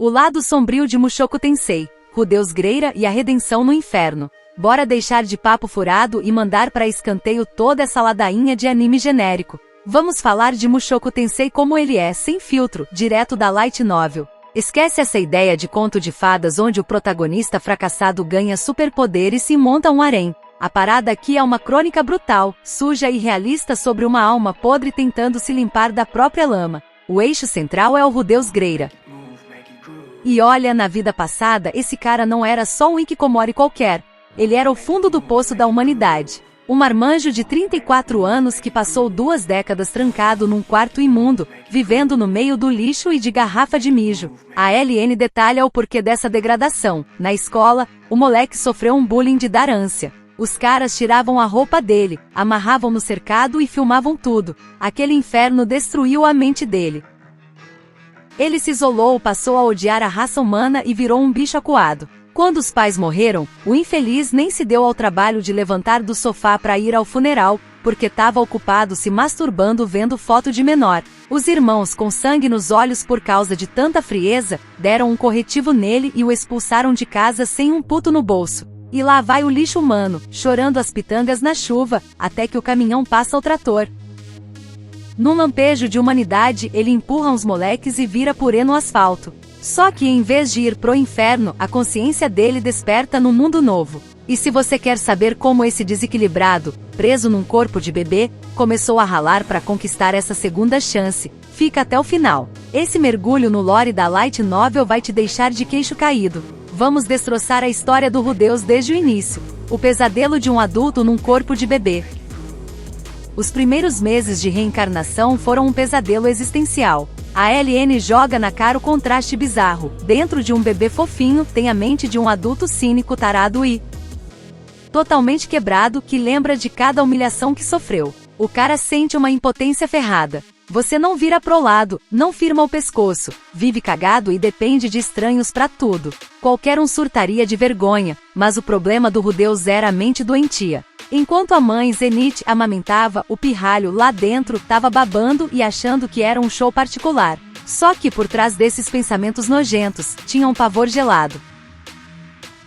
O lado sombrio de Mushoku Tensei, Rudeus Greira e a redenção no inferno. Bora deixar de papo furado e mandar pra escanteio toda essa ladainha de anime genérico. Vamos falar de Mushoku Tensei como ele é, sem filtro, direto da light novel. Esquece essa ideia de conto de fadas onde o protagonista fracassado ganha superpoderes e monta um harém. A parada aqui é uma crônica brutal, suja e realista sobre uma alma podre tentando se limpar da própria lama. O eixo central é o Rudeus Greira. E olha, na vida passada, esse cara não era só um hikikomori qualquer. Ele era o fundo do poço da humanidade. Um marmanjo de 34 anos que passou 2 décadas trancado num quarto imundo, vivendo no meio do lixo e de garrafa de mijo. A LN detalha o porquê dessa degradação. Na escola, o moleque sofreu um bullying de dar ânsia. Os caras tiravam a roupa dele, amarravam no cercado e filmavam tudo. Aquele inferno destruiu a mente dele. Ele se isolou, passou a odiar a raça humana e virou um bicho acuado. Quando os pais morreram, o infeliz nem se deu ao trabalho de levantar do sofá para ir ao funeral, porque estava ocupado se masturbando vendo foto de menor. Os irmãos, com sangue nos olhos por causa de tanta frieza, deram um corretivo nele e o expulsaram de casa sem um puto no bolso. E lá vai o lixo humano, chorando as pitangas na chuva, até que o caminhão passa o trator. Num lampejo de humanidade, ele empurra uns moleques e vira purê no asfalto. Só que em vez de ir pro inferno, a consciência dele desperta no mundo novo. E se você quer saber como esse desequilibrado, preso num corpo de bebê, começou a ralar para conquistar essa segunda chance, fica até o final. Esse mergulho no lore da light novel vai te deixar de queixo caído. Vamos destroçar a história do Rudeus desde o início. O pesadelo de um adulto num corpo de bebê. Os primeiros meses de reencarnação foram um pesadelo existencial. A LN joga na cara o contraste bizarro. Dentro de um bebê fofinho, tem a mente de um adulto cínico, tarado e totalmente quebrado, que lembra de cada humilhação que sofreu. O cara sente uma impotência ferrada. Você não vira pro lado, não firma o pescoço, vive cagado e depende de estranhos pra tudo. Qualquer um surtaria de vergonha, mas o problema do Rudeus era a mente doentia. Enquanto a mãe Zenith amamentava, o pirralho lá dentro tava babando e achando que era um show particular. Só que por trás desses pensamentos nojentos, tinha um pavor gelado.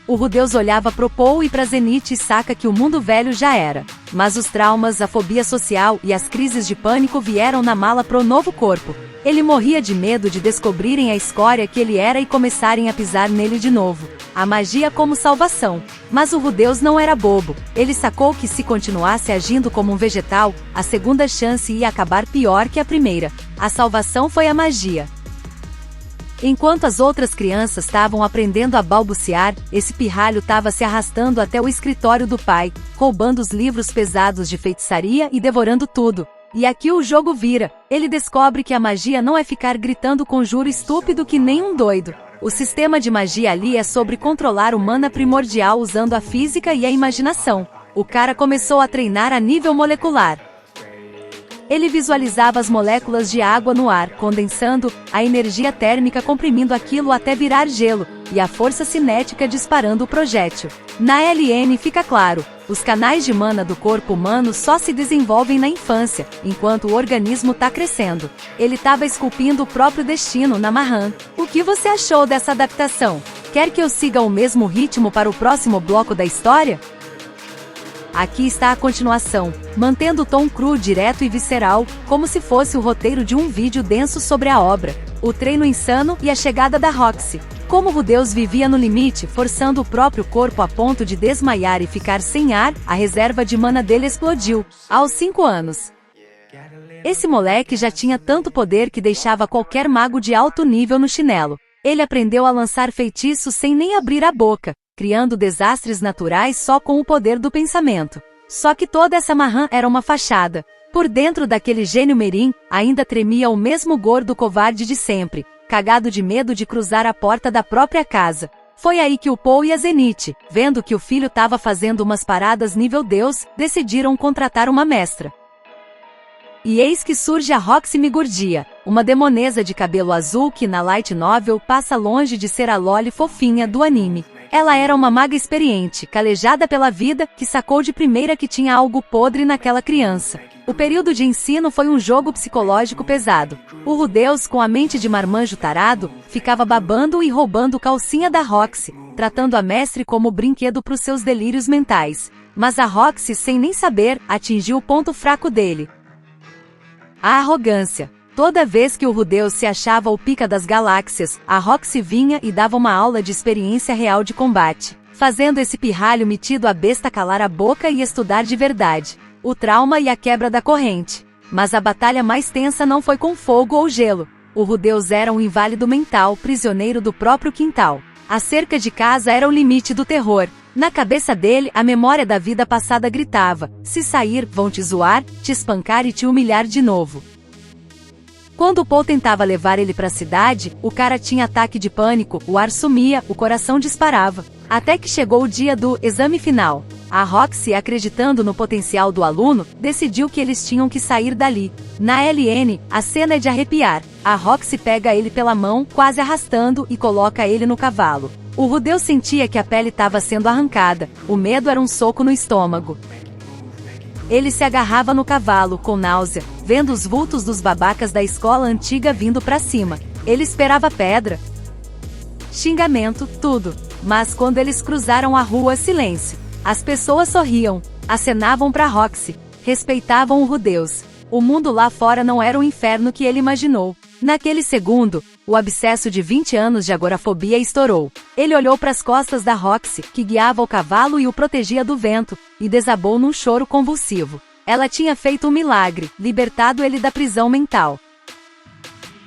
O Rudeus olhava pro Paul e pra Zenith e saca que o mundo velho já era. Mas os traumas, a fobia social e as crises de pânico vieram na mala pro novo corpo. Ele morria de medo de descobrirem a escória que ele era e começarem a pisar nele de novo. A magia como salvação. Mas o Rudeus não era bobo. Ele sacou que se continuasse agindo como um vegetal, a segunda chance ia acabar pior que a primeira. A salvação foi a magia. Enquanto as outras crianças estavam aprendendo a balbuciar, esse pirralho estava se arrastando até o escritório do pai, roubando os livros pesados de feitiçaria e devorando tudo. E aqui o jogo vira. Ele descobre que a magia não é ficar gritando conjuro estúpido que nem um doido. O sistema de magia ali é sobre controlar o mana primordial usando a física e a imaginação. O cara começou a treinar a nível molecular. Ele visualizava as moléculas de água no ar, condensando, a energia térmica comprimindo aquilo até virar gelo, e a força cinética disparando o projétil. Na LN fica claro, os canais de mana do corpo humano só se desenvolvem na infância, enquanto o organismo tá crescendo. Ele estava esculpindo o próprio destino na Mahan. O que você achou dessa adaptação? Quer que eu siga o mesmo ritmo para o próximo bloco da história? Aqui está a continuação, mantendo o tom cru, direto e visceral, como se fosse o roteiro de um vídeo denso sobre a obra, o treino insano e a chegada da Roxy. Como Rudeus vivia no limite, forçando o próprio corpo a ponto de desmaiar e ficar sem ar, a reserva de mana dele explodiu, aos 5 anos. Esse moleque já tinha tanto poder que deixava qualquer mago de alto nível no chinelo. Ele aprendeu a lançar feitiços sem nem abrir a boca, criando desastres naturais só com o poder do pensamento. Só que toda essa marrã era uma fachada. Por dentro daquele gênio mirim, ainda tremia o mesmo gordo covarde de sempre, cagado de medo de cruzar a porta da própria casa. Foi aí que o Paul e a Zenith, vendo que o filho estava fazendo umas paradas nível Deus, decidiram contratar uma mestra. E eis que surge a Roxy Migurdia, uma demonesa de cabelo azul que na light novel passa longe de ser a loli fofinha do anime. Ela era uma maga experiente, calejada pela vida, que sacou de primeira que tinha algo podre naquela criança. O período de ensino foi um jogo psicológico pesado. O Rudeus, com a mente de marmanjo tarado, ficava babando e roubando calcinha da Roxy, tratando a mestre como brinquedo para os seus delírios mentais. Mas a Roxy, sem nem saber, atingiu o ponto fraco dele: a arrogância. Toda vez que o Rudeus se achava o pica das galáxias, a Roxy vinha e dava uma aula de experiência real de combate, fazendo esse pirralho metido a besta calar a boca e estudar de verdade o trauma e a quebra da corrente. Mas a batalha mais tensa não foi com fogo ou gelo. O Rudeus era um inválido mental, prisioneiro do próprio quintal. A cerca de casa era o limite do terror. Na cabeça dele, a memória da vida passada gritava: se sair, vão te zoar, te espancar e te humilhar de novo. Quando o Paul tentava levar ele para a cidade, o cara tinha ataque de pânico, o ar sumia, o coração disparava. Até que chegou o dia do exame final. A Roxy, acreditando no potencial do aluno, decidiu que eles tinham que sair dali. Na LN, a cena é de arrepiar. A Roxy pega ele pela mão, quase arrastando, e coloca ele no cavalo. O Rudeus sentia que a pele estava sendo arrancada. O medo era um soco no estômago. Ele se agarrava no cavalo, com náusea, vendo os vultos dos babacas da escola antiga vindo pra cima. Ele esperava pedra, xingamento, tudo. Mas quando eles cruzaram a rua, silêncio. As pessoas sorriam, acenavam pra Roxy, respeitavam o Rudeus. O mundo lá fora não era o inferno que ele imaginou. Naquele segundo, o abscesso de 20 anos de agorafobia estourou. Ele olhou para as costas da Roxy, que guiava o cavalo e o protegia do vento, e desabou num choro convulsivo. Ela tinha feito um milagre, libertado ele da prisão mental.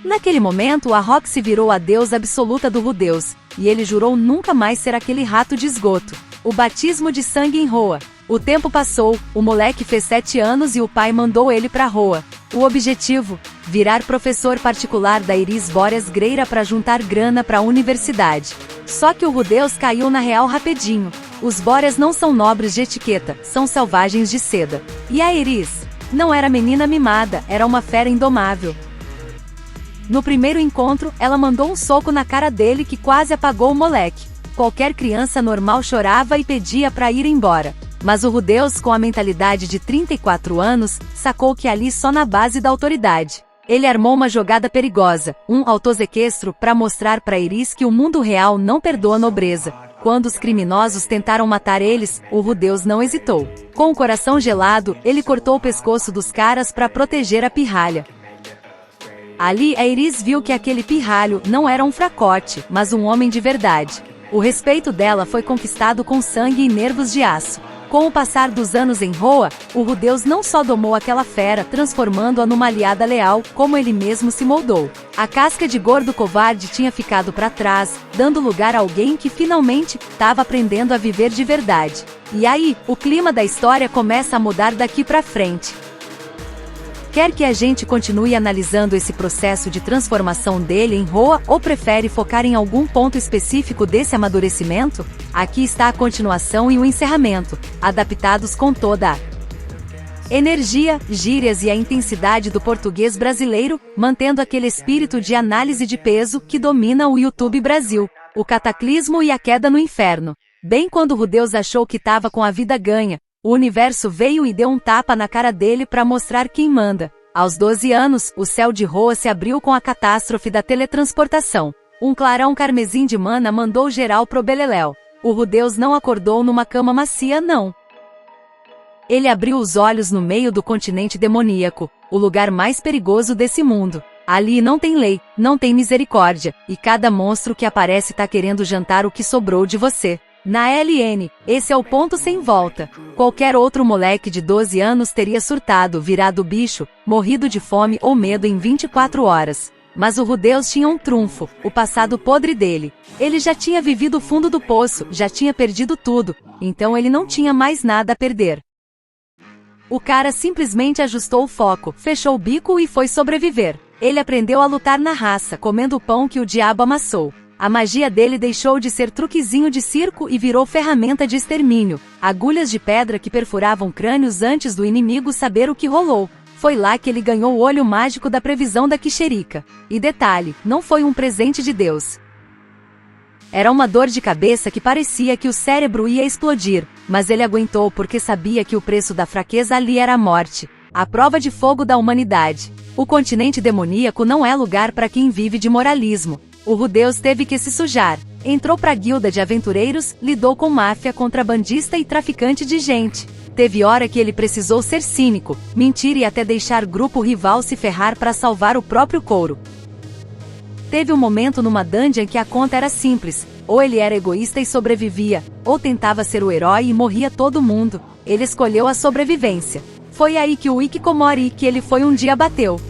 Naquele momento, a Roxy virou a deusa absoluta do Rudeus, e ele jurou nunca mais ser aquele rato de esgoto. O batismo de sangue em Roa. O tempo passou, o moleque fez 7 anos e o pai mandou ele pra Roa. O objetivo? Virar professor particular da Iris Boreas Greira para juntar grana pra universidade. Só que o Rudeus caiu na real rapidinho. Os Boreas não são nobres de etiqueta, são selvagens de seda. E a Iris? Não era menina mimada, era uma fera indomável. No primeiro encontro, ela mandou um soco na cara dele que quase apagou o moleque. Qualquer criança normal chorava e pedia pra ir embora. Mas o Rudeus, com a mentalidade de 34 anos, sacou que ali só na base da autoridade. Ele armou uma jogada perigosa, um autosequestro, para mostrar pra Iris que o mundo real não perdoa nobreza. Quando os criminosos tentaram matar eles, o Rudeus não hesitou. Com o coração gelado, ele cortou o pescoço dos caras para proteger a pirralha. Ali, a Iris viu que aquele pirralho não era um fracote, mas um homem de verdade. O respeito dela foi conquistado com sangue e nervos de aço. Com o passar dos anos em Roa, o Rudeus não só domou aquela fera, transformando-a numa aliada leal, como ele mesmo se moldou. A casca de gordo covarde tinha ficado para trás, dando lugar a alguém que finalmente estava aprendendo a viver de verdade. E aí, o clima da história começa a mudar daqui para frente. Quer que a gente continue analisando esse processo de transformação dele em Roa ou prefere focar em algum ponto específico desse amadurecimento? Aqui está a continuação e o encerramento, adaptados com toda a energia, gírias e a intensidade do português brasileiro, mantendo aquele espírito de análise de peso que domina o YouTube Brasil, o cataclismo e a queda no inferno. Bem quando Rudeus achou que estava com a vida ganha, o universo veio e deu um tapa na cara dele para mostrar quem manda. Aos 12 anos, o céu de Roa se abriu com a catástrofe da teletransportação. Um clarão carmesim de mana mandou geral pro beleléu. O Rudeus não acordou numa cama macia, não. Ele abriu os olhos no meio do continente demoníaco, o lugar mais perigoso desse mundo. Ali não tem lei, não tem misericórdia, e cada monstro que aparece tá querendo jantar o que sobrou de você. Na LN, esse é o ponto sem volta. Qualquer outro moleque de 12 anos teria surtado, virado bicho, morrido de fome ou medo em 24 horas. Mas o Rudeus tinha um trunfo, o passado podre dele. Ele já tinha vivido o fundo do poço, já tinha perdido tudo, então ele não tinha mais nada a perder. O cara simplesmente ajustou o foco, fechou o bico e foi sobreviver. Ele aprendeu a lutar na raça, comendo o pão que o diabo amassou. A magia dele deixou de ser truquezinho de circo e virou ferramenta de extermínio. Agulhas de pedra que perfuravam crânios antes do inimigo saber o que rolou. Foi lá que ele ganhou o olho mágico da previsão da Quixerica. E detalhe, não foi um presente de Deus. Era uma dor de cabeça que parecia que o cérebro ia explodir, mas ele aguentou porque sabia que o preço da fraqueza ali era a morte. a prova de fogo da humanidade. O continente demoníaco não é lugar para quem vive de moralismo. O Rudeus teve que se sujar. Entrou pra guilda de aventureiros, lidou com máfia, contrabandista e traficante de gente. Teve hora que ele precisou ser cínico, mentir e até deixar grupo rival se ferrar para salvar o próprio couro. Teve um momento numa dungeon que a conta era simples, ou ele era egoísta e sobrevivia, ou tentava ser o herói e morria todo mundo. Ele escolheu a sobrevivência. Foi aí que o hikikomori que ele foi um dia bateu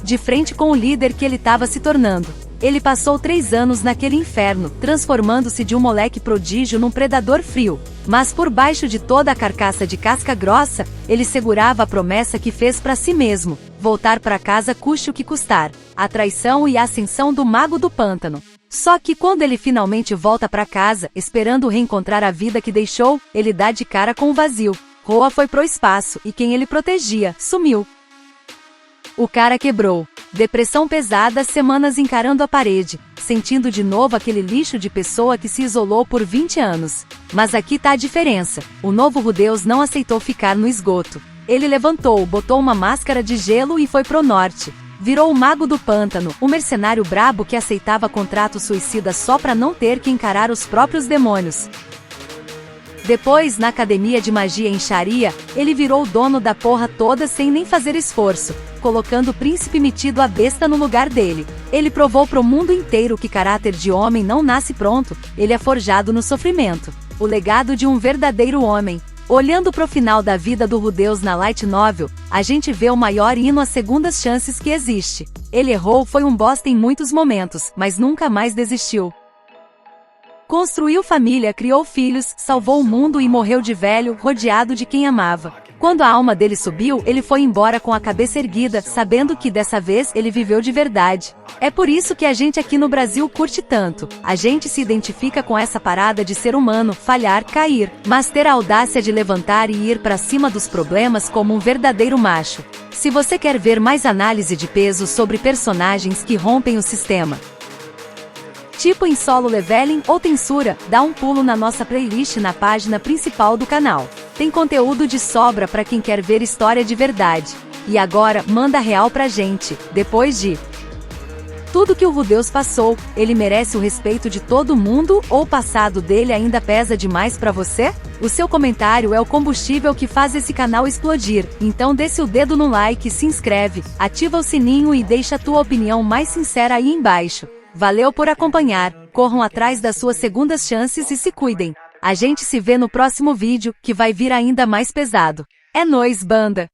de frente com o líder que ele estava se tornando. Ele passou 3 anos naquele inferno, transformando-se de um moleque prodígio num predador frio. Mas por baixo de toda a carcaça de casca grossa, ele segurava a promessa que fez para si mesmo: voltar para casa custe o que custar. A traição e a ascensão do Mago do Pântano. Só que quando ele finalmente volta para casa, esperando reencontrar a vida que deixou, ele dá de cara com o vazio. Roa foi pro espaço, e quem ele protegia, sumiu. O cara quebrou. Depressão pesada, semanas encarando a parede, sentindo de novo aquele lixo de pessoa que se isolou por 20 anos. Mas aqui tá a diferença. O novo Rudeus não aceitou ficar no esgoto. Ele levantou, botou uma máscara de gelo e foi pro norte. Virou o Mago do Pântano, um mercenário brabo que aceitava contrato suicida só pra não ter que encarar os próprios demônios. Depois, na academia de magia em Sharia, ele virou o dono da porra toda sem nem fazer esforço, colocando o príncipe metido a besta no lugar dele. Ele provou pro mundo inteiro que caráter de homem não nasce pronto, ele é forjado no sofrimento. O legado de um verdadeiro homem. Olhando pro final da vida do Rudeus na Light Novel, a gente vê o maior hino às segundas chances que existe. Ele errou, foi um bosta em muitos momentos, mas nunca mais desistiu. Construiu família, criou filhos, salvou o mundo e morreu de velho, rodeado de quem amava. Quando a alma dele subiu, ele foi embora com a cabeça erguida, sabendo que dessa vez ele viveu de verdade. É por isso que a gente aqui no Brasil curte tanto. A gente se identifica com essa parada de ser humano, falhar, cair, mas ter a audácia de levantar e ir pra cima dos problemas como um verdadeiro macho. Se você quer ver mais análise de peso sobre personagens que rompem o sistema, tipo em solo leveling ou tensura, dá um pulo na nossa playlist na página principal do canal. Tem conteúdo de sobra para quem quer ver história de verdade. E agora, manda real pra gente. Depois de tudo que o Rudeus passou, ele merece o respeito de todo mundo ou o passado dele ainda pesa demais pra você? O seu comentário é o combustível que faz esse canal explodir, então desce o dedo no like, se inscreve, ativa o sininho e deixa a tua opinião mais sincera aí embaixo. Valeu por acompanhar, corram atrás das suas segundas chances e se cuidem. A gente se vê no próximo vídeo, que vai vir ainda mais pesado. É nóis, banda!